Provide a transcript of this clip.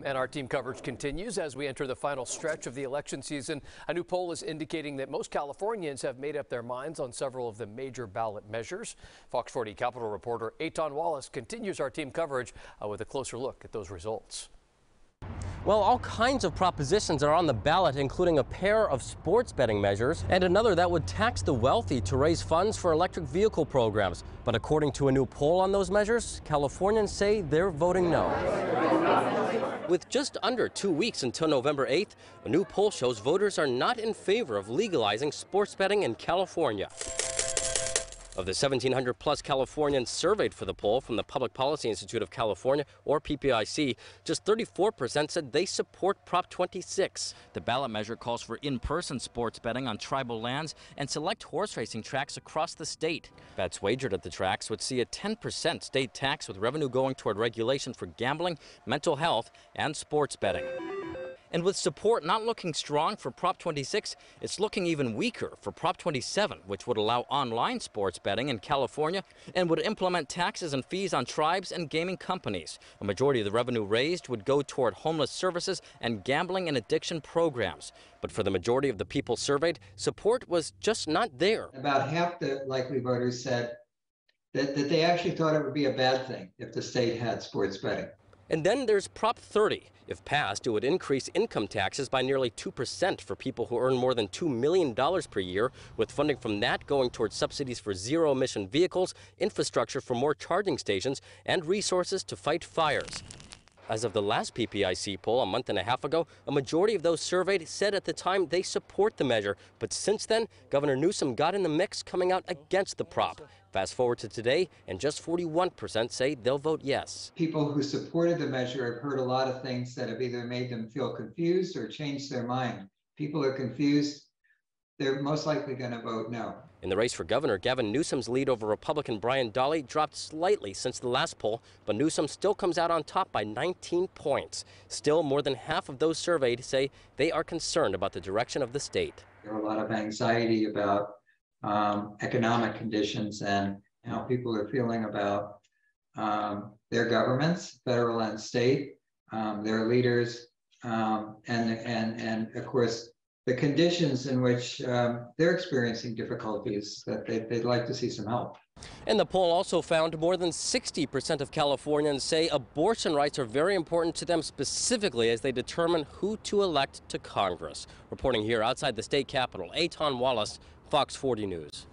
And our team coverage continues as we enter the final stretch of the election season. A new poll is indicating that most Californians have made up their minds on several of the major ballot measures. Fox 40 Capitol reporter Eitan Wallace continues our team coverage with a closer look at those results. Well, all kinds of propositions are on the ballot, including a pair of sports betting measures and another that would tax the wealthy to raise funds for electric vehicle programs. But according to a new poll on those measures, Californians say they're voting no. With just under 2 weeks until November 8th, a new poll shows voters are not in favor of legalizing sports betting in California. Of the 1,700 plus Californians surveyed for the poll from the Public Policy Institute of California, or PPIC, just 34% said they support Prop 26. The ballot measure calls for in-person sports betting on tribal lands and select horse racing tracks across the state. Bets wagered at the tracks would see a 10% state tax, with revenue going toward regulation for gambling, mental health, and sports betting. And with support not looking strong for Prop 26, it's looking even weaker for Prop 27, which would allow online sports betting in California and would implement taxes and fees on tribes and gaming companies. A majority of the revenue raised would go toward homeless services and gambling and addiction programs. But for the majority of the people surveyed, support was just not there. About half the likely voters said that they actually thought it would be a bad thing if the state had sports betting. And then there's Prop 30. If passed, it would increase income taxes by nearly 2% for people who earn more than $2 million per year, with funding from that going towards subsidies for zero-emission vehicles, infrastructure for more charging stations, and resources to fight fires. As of the last PPIC poll a month and a half ago, a majority of those surveyed said at the time they support the measure. But since then, Governor Newsom got in the mix, coming out against the prop. Fast forward to today, and just 41% say they'll vote yes. People who supported the measure have heard a lot of things that have either made them feel confused or changed their mind. People are confused. They're most likely going to vote no. In the race for governor, Gavin Newsom's lead over Republican Brian Dahle dropped slightly since the last poll, but Newsom still comes out on top by 19 points. Still, more than half of those surveyed say they are concerned about the direction of the state. There are a lot of anxiety about economic conditions and how people are feeling about their governments, federal and state, their leaders, and of course, the conditions in which they're experiencing difficulties, that they'd like to see some help. And the poll also found more than 60% of Californians say abortion rights are very important to them, specifically as they determine who to elect to Congress. Reporting here outside the state capitol, Eitan Wallace, Fox 40 News.